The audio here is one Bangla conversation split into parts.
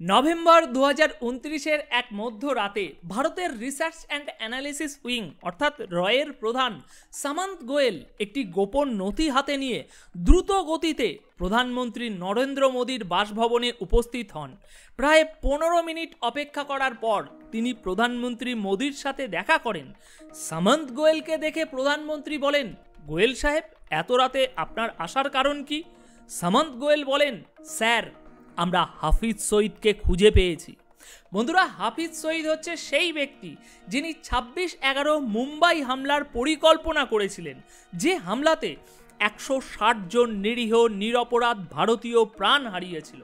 নভেম্বর 2029-এর এক মধ্যরাতে ভারতের রিসার্চ অ্যান্ড অ্যানালিসিস উইং অর্থাৎ রয়ের প্রধান সামন্ত গোয়েল একটি গোপন নথি হাতে নিয়ে দ্রুত গতিতে প্রধানমন্ত্রী নরেন্দ্র মোদীর বাসভবনে উপস্থিত হন। প্রায় 15 মিনিট অপেক্ষা করার পর তিনি প্রধানমন্ত্রী মোদীর সাথে দেখা করেন। সামন্ত গোয়েলকে দেখে প্রধানমন্ত্রী বলেন, গোয়েল সাহেব, এত রাতে আপনার আসার কারণ কি? সামন্ত গোয়েল বলেন, স্যার, আমরা হাফিজ সঈদকে খুঁজে পেয়েছি। বন্ধুরা, হাফিজ সঈদ হচ্ছে সেই ব্যক্তি যিনি 26/11 মুম্বাই হামলার পরিকল্পনা করেছিলেন, যে হামলাতে 160 জন নিরীহ নিরপরাধ ভারতীয় প্রাণ হারিয়েছিল।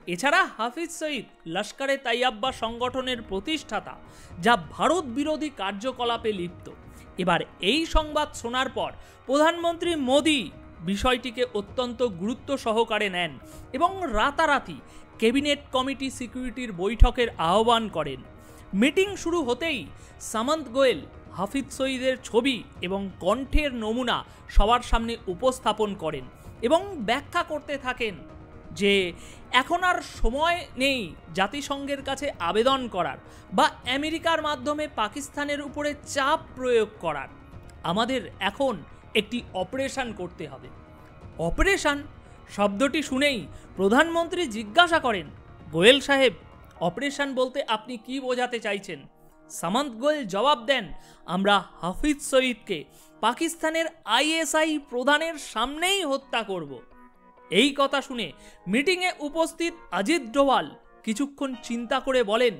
এছাড়া হাফিজ সঈদ লস্করে তাইয়াব্বা সংগঠনের প্রতিষ্ঠাতা, যা ভারত বিরোধী কার্যকলাপে লিপ্ত। এবার এই সংবাদ শোনার পর প্রধানমন্ত্রী মোদী বিষয়টিকে অত্যন্ত গুরুত্ব সহকারে নেন এবং রাতারাতি ক্যাবিনেট কমিটি সিকিউরিটির বৈঠকের আহ্বান করেন। মিটিং শুরু হতেই সামন্ত গোয়েল হাফিজ সঈদের ছবি এবং কণ্ঠের নমুনা সবার সামনে উপস্থাপন করেন এবং ব্যাখ্যা করতে থাকেন যে এখন আর সময় নেই জাতিসংঘের কাছে আবেদন করার বা আমেরিকার মাধ্যমে পাকিস্তানের উপরে চাপ প্রয়োগ করার। আমাদের এখন একটি অপারেশন করতে হবে। অপারেশন শব্দটি শুনেই প্রধানমন্ত্রী জিজ্ঞাসা করেন, গোয়েল সাহেব, অপারেশন বলতে আপনি কি বোঝাতে চাইছেন? সামন্ত গোয়েল জবাব দেন, আমরা হাফিজ সঈদকে পাকিস্তানের ISI প্রধানের সামনেই হত্যা করব। এই কথা শুনে মিটিংয়ে উপস্থিত অজিত ডোভাল কিছুক্ষণ চিন্তা করে বলেন,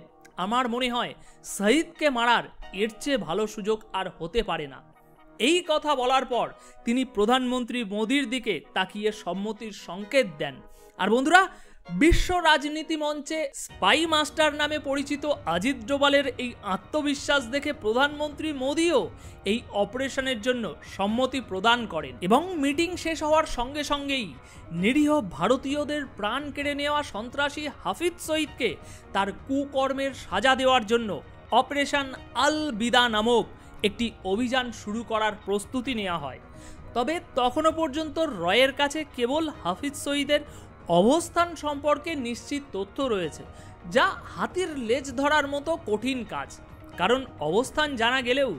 আমার মনে হয় সঈদকে মারার এর চেয়ে ভালো সুযোগ আর হতে পারে না। এই কথা বলার পর তিনি প্রধানমন্ত্রী মোদীর দিকে তাকিয়ে সম্মতির সংকেত দেন। আর বন্ধুরা, বিশ্ব রাজনীতি মঞ্চে স্পাই মাস্টার নামে পরিচিত অজিত ডোভালের এই আত্মবিশ্বাস দেখে প্রধানমন্ত্রী মোদীও এই অপারেশনের জন্য সম্মতি প্রদান করেন এবং মিটিং শেষ হওয়ার সঙ্গে সঙ্গেই নিরীহ ভারতীয়দের প্রাণ কেড়ে নেওয়া সন্ত্রাসী হাফিজ সঈদকে তার কুকর্মের সাজা দেওয়ার জন্য অপারেশন আল বিদা নামক একটি অভিযান শুরু করার প্রস্তুতি নেওয়া হয়। তবে তখনও পর্যন্ত রয়ের কাছে কেবল হাফিজ সঈদের অবস্থান সম্পর্কে নিশ্চিত তথ্য রয়েছে, যা হাতির লেজ ধরার মতো কঠিন কাজ। কারণ অবস্থান জানা গেলেও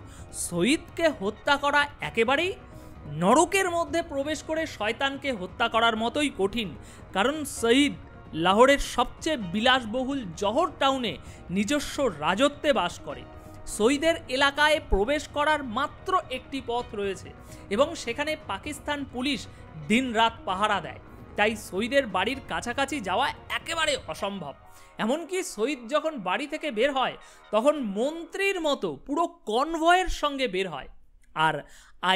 সঈদকে হত্যা করা একেবারেই নরকের মধ্যে প্রবেশ করে শয়তানকে হত্যা করার মতোই কঠিন। কারণ সঈদ লাহোরের সবচেয়ে বিলাসবহুল জহর টাউনে নিজস্ব রাজত্বে বাস করে। সঈদের এলাকায় প্রবেশ করার মাত্র একটি পথ রয়েছে এবং সেখানে পাকিস্তান পুলিশ দিনরাত পাহারা দেয়। তাই সঈদের বাড়ির কাছাকাছি যাওয়া একেবারে অসম্ভব। এমনকি সঈদ যখন বাড়ি থেকে বের হয় তখন মন্ত্রীর মতো পুরো কনভয়ের সঙ্গে বের হয়। আর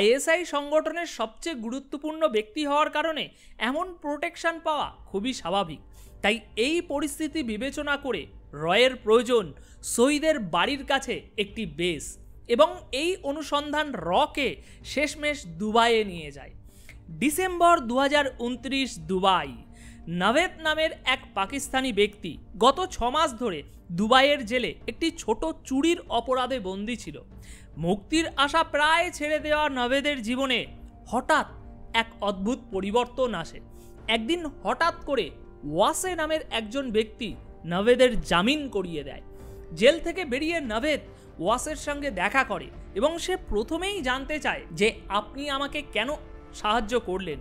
ISI সংগঠনের সবচেয়ে গুরুত্বপূর্ণ ব্যক্তি হওয়ার কারণে এমন প্রোটেকশন পাওয়া খুবই স্বাভাবিক। তাই এই পরিস্থিতি বিবেচনা করে রয়ের প্রয়োজন সঈদের বাড়ির কাছে একটি বেস, এবং এই অনুসন্ধান রকে শেষমেশ দুবাইয়ে নিয়ে যায়। December 2029, Dubai. নাভেদ নামের এক পাকিস্তানি ব্যক্তি গত 6 মাস ধরে দুবাইয়ের জেলে একটি ছোট চুরির অপরাধে বন্দী ছিল। মুক্তির আশা প্রায় ছেড়ে দেওয়া নাভেদের জীবনে হঠাৎ এক অদ্ভুত পরিবর্তন আসে। একদিন হঠাৎ করে ওয়াসে নামের একজন ব্যক্তি নাভেদের জামিন করিয়ে দেয়। জেল থেকে বেরিয়ে নাভেদ ওয়াসের সঙ্গে দেখা করে এবং সে প্রথমেই জানতে চায় যে আপনি আমাকে কেন সাহায্য করলেন।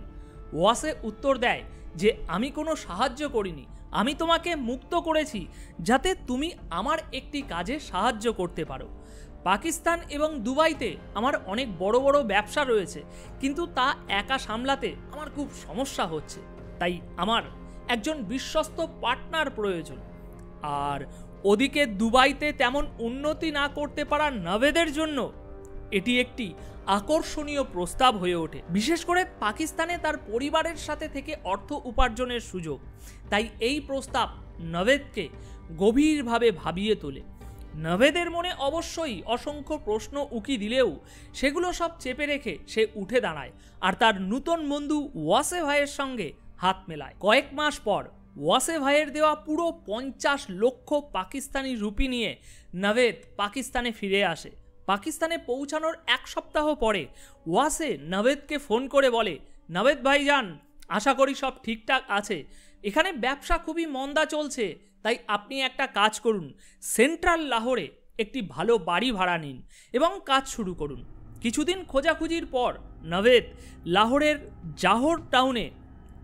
ওয়াসে উত্তর দেয় যে আমি কোনো সাহায্য করিনি, আমি তোমাকে মুক্ত করেছি যাতে তুমি আমার একটি কাজে সাহায্য করতে পারো। পাকিস্তান এবং দুবাইতে আমার অনেক বড় বড় ব্যবসা রয়েছে, কিন্তু তা একা সামলাতে আমার খুব সমস্যা হচ্ছে। তাই আমার একজন বিশ্বস্ত পার্টনার প্রয়োজন। আর ওদিকে দুবাইতে তেমন উন্নতি না করতে পারা নাভেদের জন্য এটি একটি আকর্ষণীয় প্রস্তাব হয়ে ওঠে। বিশেষ করে পাকিস্তানে তার পরিবারের সাথে থেকে অর্থ উপার্জনের সুযোগ। তাই এই প্রস্তাব নাভেদকে গভীরভাবে ভাবিয়ে তোলে। নাভেদের মনে অবশ্যই অসংখ্য প্রশ্ন উকি দিলেও সেগুলো সব চেপে রেখে সে উঠে দাঁড়ায় আর তার নূতন বন্ধু ওয়াসে ভাইয়ের সঙ্গে হাত মেলায়। কয়েক মাস পর ওয়াসে ভাইয়ের দেওয়া পুরো 50 লক্ষ পাকিস্তানি রুপি নিয়ে নাভেদ পাকিস্তানে ফিরে আসে। পাকিস্তানে পৌঁছানোর 1 সপ্তাহ পরে ওয়াসে নাভেদকে ফোন করে বলে, নাভেদ ভাইজান, আশা করি সব ঠিকঠাক আছে। এখানে ব্যবসা খুবই মন্দা চলছে, তাই আপনি একটা কাজ করুন, সেন্ট্রাল লাহোরে একটি ভালো বাড়ি ভাড়া নিন এবং কাজ শুরু করুন। কিছুদিন খোঁজাখুঁজির পর নভেদ লাহোরের জাহর টাউনে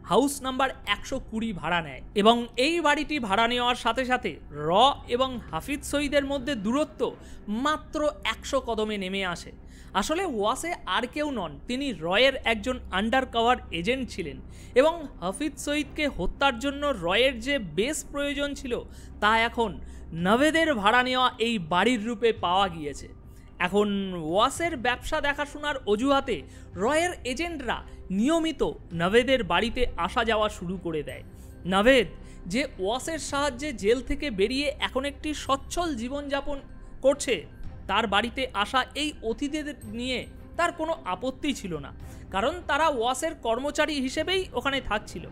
হাউস নাম্বার 120 ভাড়া নেয় এবং এই বাড়িটি ভাড়া নেওয়ার সাথে সাথে র এবং হাফিজ সঈদের মধ্যে দূরত্ব মাত্র 100 কদমে নেমে আসে। আসলে ওয়াসে আর কেউ নন, তিনি রয়ের একজন আন্ডার কভার এজেন্ট ছিলেন এবং হাফিজ সঈদকে হত্যার জন্য রয়ের যে বেশ প্রয়োজন ছিল তা এখন নভেদের ভাড়া নেওয়া এই বাড়ির রূপে পাওয়া গিয়েছে। এখন ওয়াসের ব্যবসা দেখাশোনার অজুহাতে রয়ের এজেন্টরা নিয়মিত নভেদের বাড়িতে আসা যাওয়া শুরু করে দেয়। নভেদ যে ওয়াসের সাহায্যে জেল থেকে বেরিয়ে এখন একটি সচ্ছল জীবনযাপন করছে, তার বাড়িতে আসা এই অতিথিদের নিয়ে তার কোনো আপত্তি ছিল না, কারণ তারা ওয়াসের কর্মচারী হিসেবেই ওখানে থাকছিল।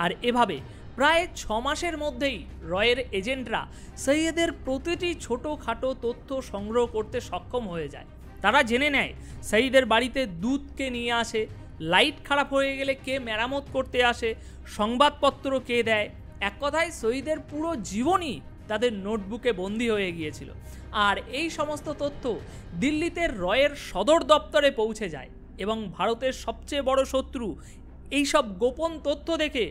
আর এভাবে প্রায় 6 মাসের মধ্যেই রয়ের এজেন্টরা সৈয়দের প্রতিটি ছোটোখাটো তথ্য সংগ্রহ করতে সক্ষম হয়ে যায়। তারা জেনে নেয় সঈদের বাড়িতে দুধ কে নিয়ে আসে, লাইট খারাপ হয়ে গেলে কে মেরামত করতে আসে, সংবাদপত্র কে দেয়। এক কথায় সঈদের পুরো জীবনই তাদের নোটবুকে বন্দী হয়ে গিয়েছিল। আর এই সমস্ত তথ্য দিল্লিতে রয়ের সদর দপ্তরে পৌঁছে যায় এবং ভারতের সবচেয়ে বড় শত্রু এইসব গোপন তথ্য দেখে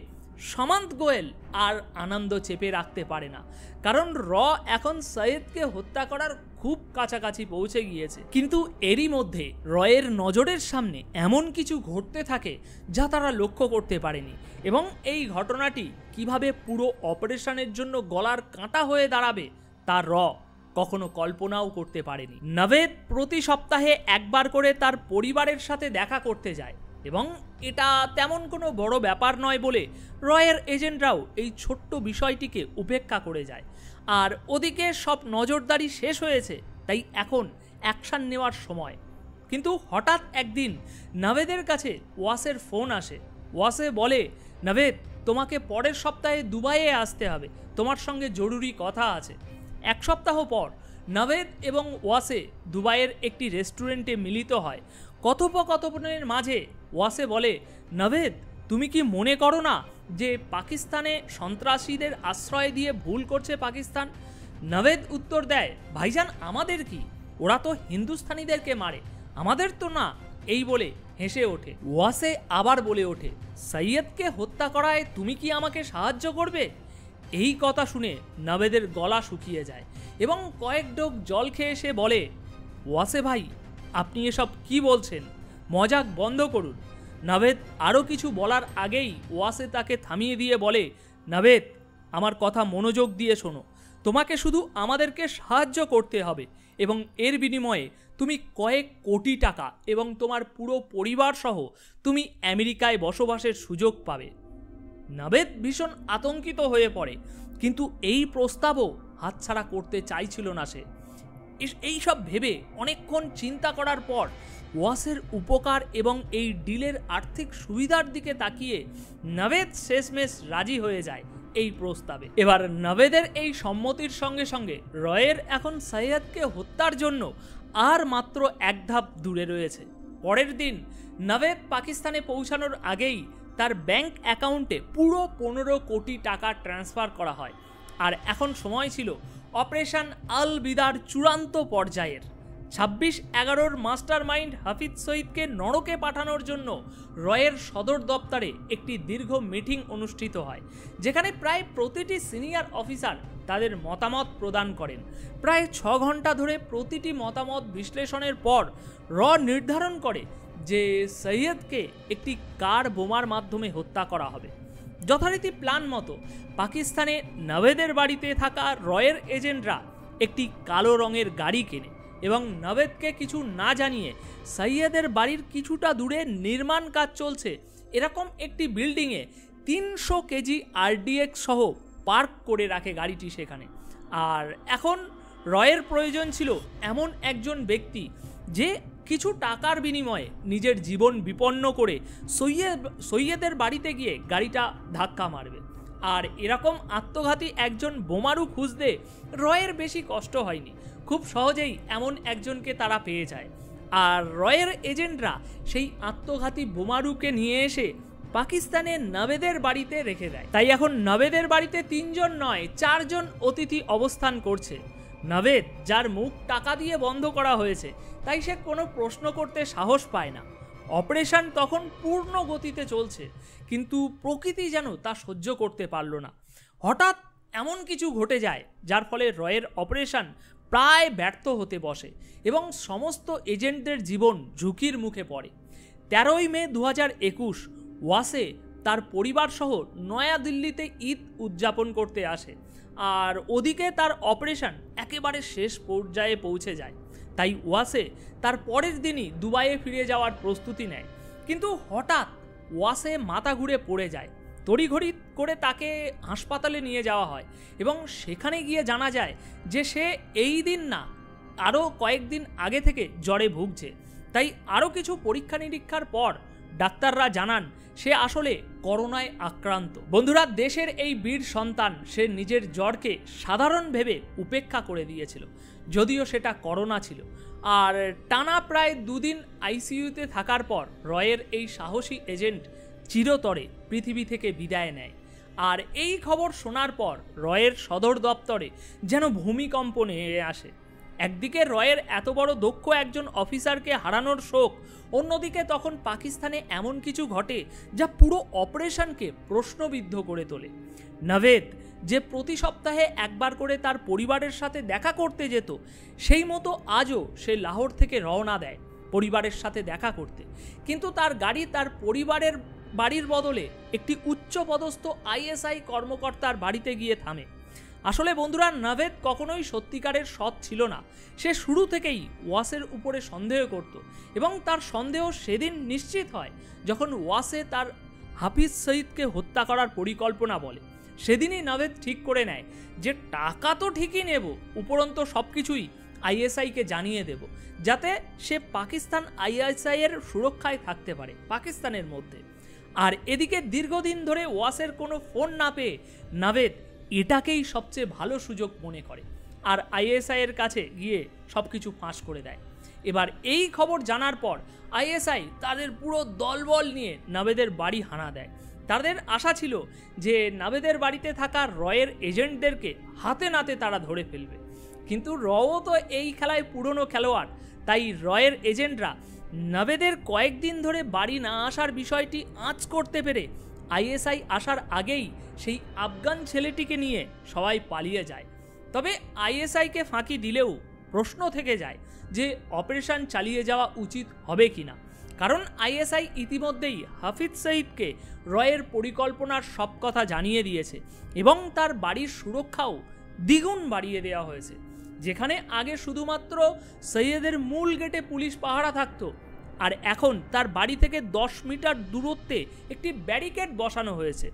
সামন্ত গোয়েল আর আনন্দ চেপে রাখতে পারে না, কারণ র এখন সৈয়দকে হত্যা করার খুব কাছাকাছি পৌঁছে গিয়েছে। কিন্তু এরই মধ্যে রয়ের নজরের সামনে এমন কিছু ঘটতে থাকে যা তারা লক্ষ্য করতে পারেনি এবং এই ঘটনাটি কিভাবে পুরো অপারেশনের জন্য গলার কাঁটা হয়ে দাঁড়াবে তা র কখনো কল্পনাও করতে পারেনি। নভেদ প্রতি সপ্তাহে একবার করে তার পরিবারের সাথে দেখা করতে যায় এবং এটা তেমন কোনো বড় ব্যাপার নয় বলে রয়ের এজেন্টরাও এই ছোট্ট বিষয়টিকে উপেক্ষা করে যায়। আর ওদিকে সব নজরদারি শেষ হয়েছে, তাই এখন অ্যাকশন নেওয়ার সময়। কিন্তু হঠাৎ একদিন নভেদের কাছে ওয়াসের ফোন আসে। ওয়াসে বলে, নভেদ, তোমাকে পরের সপ্তাহে দুবাইয়ে আসতে হবে, তোমার সঙ্গে জরুরি কথা আছে। 1 সপ্তাহ পর নভেদ এবং ওয়াসে দুবাইয়ের একটি রেস্টুরেন্টে মিলিত হয়। কথোপকথনের মাঝে ওয়াসে বলে, নভেদ, তুমি কি মনে করো না যে পাকিস্তানে সন্ত্রাসীদের আশ্রয় দিয়ে ভুল করছে পাকিস্তান? নভেদ উত্তর দেয়, ভাইজান, আমাদের কি? ওরা তো হিন্দুস্তানিদেরকে মারে, আমাদের তো না। এই বলে হেসে ওঠে। ওয়াসে আবার বলে ওঠে, সৈয়দকে হত্যা করায় তুমি কি আমাকে সাহায্য করবে? এই কথা শুনে নভেদের গলা শুকিয়ে যায় এবং কয়েক ঢোক জল খেয়ে সে বলে, ওয়াসে ভাই, আপনি এসব কি বলছেন? মজাক বন্ধ করুন। নভেদ আরও কিছু বলার আগেই ওয়াসে তাকে থামিয়ে দিয়ে বলে, নভেদ, আমার কথা মনোযোগ দিয়ে শোনো। তোমাকে শুধু আমাদেরকে সাহায্য করতে হবে এবং এর বিনিময়ে তুমি কয়েক কোটি টাকা এবং তোমার পুরো পরিবার সহ তুমি আমেরিকায় বসবাসের সুযোগ পাবে। নভেদ ভীষণ আতঙ্কিত হয়ে পড়ে, কিন্তু এই প্রস্তাবও হাতছাড়া করতে চাইছিল না সে। এই সব ভেবে অনেকক্ষণ চিন্তা করার পর ওয়াসের উপকার এবং এই ডিলের আর্থিক সুবিধার দিকে তাকিয়ে নভেদ শেষমেশ রাজি হয়ে যায় এই প্রস্তাবে। এবার নভেদের এই সম্মতির সঙ্গে সঙ্গে রয়ের এখন সৈয়দকে হত্যার জন্য আর মাত্র 1 ধাপ দূরে রয়েছে। পরের দিন নভেদ পাকিস্তানে পৌঁছানোর আগেই তার ব্যাংক অ্যাকাউন্টে পুরো 15 কোটি টাকা ট্রান্সফার করা হয়। আর এখন সময় ছিল অপারেশন আল বিদার চূড়ান্ত পর্যায়ের। 26/11 মাস্টার মাইন্ড হাফিজ সঈদকে নরকে পাঠানোর জন্য রয়ের সদর দপ্তরে একটি দীর্ঘ মিটিং অনুষ্ঠিত হয়, যেখানে প্রায় প্রতিটি সিনিয়র অফিসার তাদের মতামত প্রদান করেন। প্রায় 6 ঘন্টা ধরে প্রতিটি মতামত বিশ্লেষণের পর র নির্ধারণ করে যে সৈয়দকে একটি কার বোমার মাধ্যমে হত্যা করা হবে। যথারীতি প্ল্যান মতো পাকিস্তানে নভেদের বাড়িতে থাকা রয়ের এজেন্টরা একটি কালো রঙের গাড়ি কেনে এবং নভেদকে কিছু না জানিয়ে সৈয়দের বাড়ির কিছুটা দূরে নির্মাণ কাজ চলছে এরকম একটি বিল্ডিংয়ে 300 কেজি RDX সহ পার্ক করে রাখে গাড়িটি সেখানে। আর এখন রয়ের প্রয়োজন ছিল এমন একজন ব্যক্তি যে কিছু টাকার বিনিময়ে নিজের জীবন বিপন্ন করে সৈয়দের বাড়িতে গিয়ে গাড়িটা ধাক্কা মারবে। আর এরকম আত্মঘাতী একজন বোমারু খুঁজতে রয়ের বেশি কষ্ট হয়নি, খুব সহজেই এমন একজনকে তারা পেয়ে যায়। আর রয়ের এজেন্টরা সেই আত্মঘাতী বোমারুকে নিয়ে এসে পাকিস্তানে নাভেদের বাড়িতে রেখে দেয়। তাই এখন নাভেদের বাড়িতে 3 জন নয় 4 জন অতিথি অবস্থান করছে। নাভেদ, যার মুখ টাকা দিয়ে বন্ধ করা হয়েছে, তাই সে কোনো প্রশ্ন করতে সাহস পায় না। অপারেশন তখন পূর্ণ গতিতে চলছে, কিন্তু প্রকৃতি যেন তা সহ্য করতে পারল না। হঠাৎ এমন কিছু ঘটে যায় যার ফলে রয়ের অপারেশন প্রায় ব্যর্থ হতে বসে এবং সমস্ত এজেন্টদের জীবন ঝুঁকির মুখে পড়ে। 13ই মে 2021 ওয়াসে তার পরিবার সহ নয়াদিল্লিতে ঈদ উদযাপন করতে আসে, আর ওদিকে তার অপারেশন একেবারে শেষ পর্যায়ে পৌঁছে যায়। তাই ওয়াসে তার পরের দিনই দুবাইয়ে ফিরে যাওয়ার প্রস্তুতি নেয়, কিন্তু হঠাৎ ওয়াসে মাথা ঘুরে পড়ে যায়। তড়িঘড়ি করে তাকে হাসপাতালে নিয়ে যাওয়া হয় এবং সেখানে গিয়ে জানা যায় যে সে এই দিন না, আরও কয়েকদিন আগে থেকে জ্বরে ভুগছে। তাই আরও কিছু পরীক্ষা নিরীক্ষার পর ডাক্তাররা জানান সে আসলে করোনায় আক্রান্ত। বন্ধুরা, দেশের এই বীর সন্তান সে নিজের জ্বরকে সাধারণ ভেবে উপেক্ষা করে দিয়েছিল, যদিও সেটা করোনা ছিল। আর টানা প্রায় 2 দিন আইসিইউতে থাকার পর রয়ের এই সাহসী এজেন্ট চিরতরে পৃথিবী থেকে বিদায় নেয়। আর এই খবর শোনার পর রয়ের সদর দপ্তরে যেন ভূমিকম্প নেমে আসে। একদিকে রয়ের এত বড় দক্ষ একজন অফিসারকে হারানোর শোক, অন্যদিকে তখন পাকিস্তানে এমন কিছু ঘটে যা পুরো অপারেশনকে প্রশ্নবিদ্ধ করে তোলে। নাভেদ, যে প্রতি সপ্তাহে একবার করে তার পরিবারের সাথে দেখা করতে যেত, সেই মতো আজও সে লাহোর থেকে রওনা দেয় পরিবারের সাথে দেখা করতে, কিন্তু তার গাড়ি তার পরিবারের বাড়ির বদলে একটি উচ্চপদস্থ আইএসআই কর্মকর্তার বাড়িতে গিয়ে থামে। আসলে বন্ধুরা, নাভেদ কখনোই সত্যিকারের সৎ ছিল না। সে শুরু থেকেই ওয়াসের উপরে সন্দেহ করত এবং তার সন্দেহ সেদিন নিশ্চিত হয় যখন ওয়াসে তার হাফিজ সঈদকে হত্যা করার পরিকল্পনা বলে। সেদিনই নাভেদ ঠিক করে নেয় যে টাকা তো ঠিকই নেব, উপরন্ত সব কিছুই আইএসআইকে জানিয়ে দেব, যাতে সে পাকিস্তান আইএসআই এর সুরক্ষায় থাকতে পারে পাকিস্তানের মধ্যে। আর এদিকে দীর্ঘদিন ধরে ওয়াসের কোনো ফোন না পেয়ে নাভেদ এটাকেই সবচেয়ে ভালো সুযোগ মনে করে আর আইএসআই এর কাছে গিয়ে সব কিছু ফাঁস করে দেয়। এবার এই খবর জানার পর আইএসআই তাদের পুরো দলবল নিয়ে নাভেদের বাড়ি হানা দেয়। তাদের আশা ছিল যে নাভেদের বাড়িতে থাকা রয়ের এজেন্টদেরকে হাতে নাতে তারা ধরে ফেলবে, কিন্তু রও তো এই খেলায় পুরনো খেলোয়াড়। তাই রয়ের এজেন্টরা নাভেদের কয়েকদিন ধরে বাড়ি না আসার বিষয়টি আঁচ করতে পেরে আইএসআই আসার আগেই সেই আফগান ছেলেটিকে নিয়ে সবাই পালিয়ে যায়। তবে আইএসআইকে ফাঁকি দিলেও প্রশ্ন থেকে যায় যে অপারেশন চালিয়ে যাওয়া উচিত হবে কিনা, কারণ আইএসআই ইতিমধ্যেই হাফিজ সঈদকে রয়ের পরিকল্পনার সব কথা জানিয়ে দিয়েছে এবং তার বাড়ির সুরক্ষাও দ্বিগুণ বাড়িয়ে দেওয়া হয়েছে। যেখানে আগে শুধুমাত্র সৈয়দের মূল গেটে পুলিশ পাহারা থাকতো, আর এখন তার বাড়ি থেকে 10 মিটার দূরত্বে একটি ব্যারিকেড বসানো হয়েছে।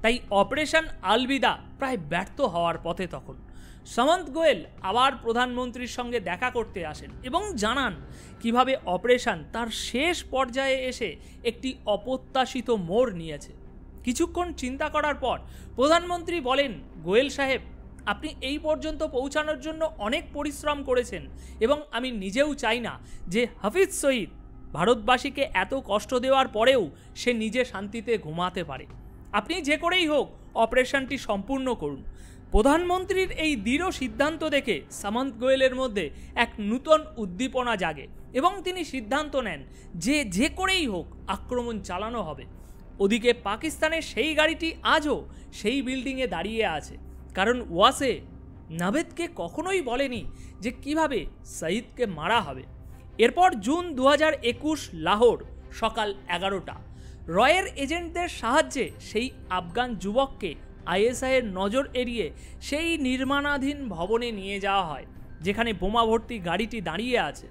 তাই অপারেশন আলবিদা প্রায় ব্যর্থ হওয়ার পথে। তখন সামন্ত গোয়েল আবার প্রধানমন্ত্রীর সঙ্গে দেখা করতে আসেন এবং জানান কিভাবে অপারেশন তার শেষ পর্যায়ে এসে একটি অপ্রত্যাশিত মোড় নিয়েছে। কিছুক্ষণ চিন্তা করার পর প্রধানমন্ত্রী বলেন, গোয়েল সাহেব, আপনি এই পর্যন্ত পৌঁছানোর জন্য অনেক পরিশ্রম করেছেন এবং আমি নিজেও চাই না যে হাফিজ সঈদ ভারতবাসীকে এত কষ্ট দেওয়ার পরেও সে নিজে শান্তিতে ঘুমাতে পারে। আপনি যে করেই হোক অপারেশনটি সম্পূর্ণ করুন। প্রধানমন্ত্রীর এই দৃঢ় সিদ্ধান্ত দেখে সামন্ত গোয়েলের মধ্যে এক নূতন উদ্দীপনা জাগে এবং তিনি সিদ্ধান্ত নেন যে যে করেই হোক আক্রমণ চালানো হবে। ওদিকে পাকিস্তানের সেই গাড়িটি আজও সেই বিল্ডিংয়ে দাঁড়িয়ে আছে, কারণ ওয়াসে নাভেদকে কখনোই বলেনি যে কিভাবে সঈদকে মারা হবে। এরপর জুন 2021 লাহোর সকাল 11টা রয়ের এজেন্টদের সাহায্যে সেই আফগান যুবককে আইএসআইয়ের নজর এড়িয়ে সেই নির্মাণাধীন ভবনে নিয়ে যাওয়া হয় যেখানে বোমা ভর্তি গাড়িটি দাঁড়িয়ে আছে।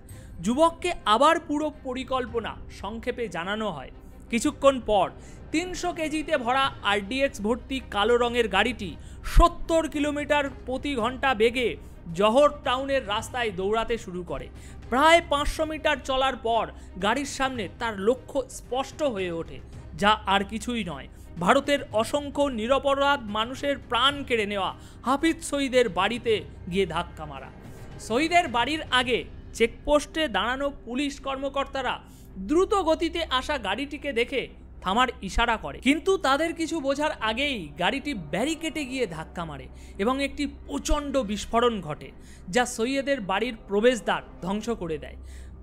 যুবককে আবার পুরো পরিকল্পনা সংক্ষেপে জানানো হয়। কিছুক্ষণ পর 300 কেজিতে ভরা আরডিএক্স ভর্তি কালো রঙের গাড়িটি 70 কিলোমিটার প্রতি ঘন্টা বেগে জহর টাউনের রাস্তায় দৌড়াতে শুরু করে। প্রায় 500 মিটার চলার পর গাড়ির সামনে তার লক্ষ্য স্পষ্ট হয়ে ওঠে, যা আর কিছুই নয়, ভারতের অসংখ্য নিরপরাধ মানুষের প্রাণ কেড়ে নেওয়া হাফিজ সঈদের বাড়িতে গিয়ে ধাক্কা মারা। সঈদের বাড়ির আগে চেকপোস্টে দাঁড়ানো পুলিশ কর্মকর্তারা দ্রুত গতিতে আসা গাড়িটিকে দেখে থামার ইশারা করে, কিন্তু তাদের কিছু বোঝার আগেই গাড়িটি ব্যারিকেডে গিয়ে ধাক্কা মারে এবং একটি প্রচণ্ড বিস্ফোরণ ঘটে, যা সৈয়দের বাড়ির প্রবেশদ্বার ধ্বংস করে দেয়।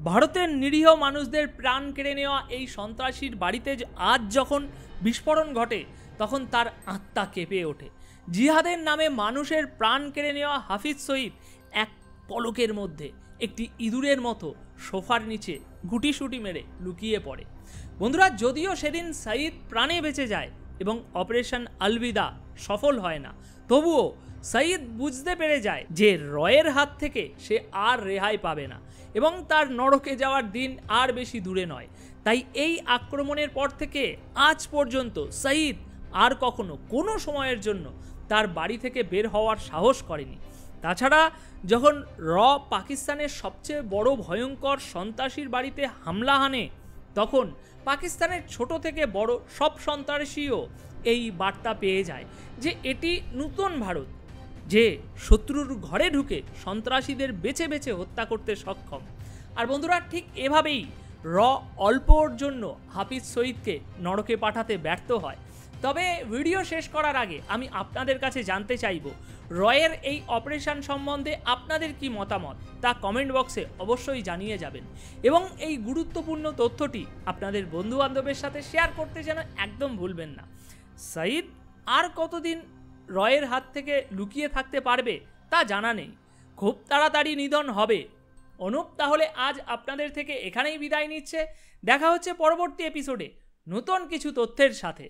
ভারতের নিরীহ মানুষদের প্রাণ কেড়ে নেওয়া এই সন্ত্রাসীর বাড়িতে আজ যখন বিস্ফোরণ ঘটে, তখন তার আত্মা কেঁপে ওঠে। জিহাদের নামে মানুষের প্রাণ কেড়ে নেওয়া হাফিজ সঈদ এক পলকের মধ্যে একটি ইঁদুরের মতো সোফার নিচে গুটিসুটি মেরে লুকিয়ে পড়ে। বন্ধুরা, যদিও সেদিন সঈদ প্রাণে বেঁচে যায় এবং অপারেশন আলবিদা সফল হয় না, তবুও সঈদ বুঝতে পেরে যায় যে রয়ের হাত থেকে সে আর রেহাই পাবে না এবং তার নরকে যাওয়ার দিন আর বেশি দূরে নয়। তাই এই আক্রমণের পর থেকে আজ পর্যন্ত সঈদ আর কখনো কোনো সময়ের জন্য তার বাড়ি থেকে বের হওয়ার সাহস করেনি। তাছাড়া যখন পাকিস্তানের সবচেয়ে বড় ভয়ঙ্কর সন্ত্রাসীর বাড়িতে হামলা হানে, তখন পাকিস্তানের ছোট থেকে বড় সব সন্ত্রাসীও এই বার্তা পেয়ে যায় যে এটি নতুন ভারত, যে শত্রুর ঘরে ঢুকে সন্ত্রাসীদের বেছে বেছে হত্যা করতে সক্ষম। আর বন্ধুরা, ঠিক এভাবেই অল্পর জন্য হাফিজ সঈদকে নরকে পাঠাতে ব্যর্থ হয়। তবে ভিডিও শেষ করার আগে আমি আপনাদের কাছে জানতে চাইব, রয়ের এই অপারেশন সম্বন্ধে আপনাদের কি মতামত তা কমেন্ট বক্সে অবশ্যই জানিয়ে যাবেন এবং এই গুরুত্বপূর্ণ তথ্যটি আপনাদের বন্ধুবান্ধবের সাথে শেয়ার করতে যেন একদম ভুলবেন না। সঈদ আর কতদিন রয়ের হাত থেকে লুকিয়ে থাকতে পারবে তা জানা নেই, খুব তাড়াতাড়ি নিধন হবে। অনুপ তাহলে আজ আপনাদের থেকে এখানেই বিদায় নিচ্ছে। দেখা হচ্ছে পরবর্তী এপিসোডে নতুন কিছু তথ্যের সাথে।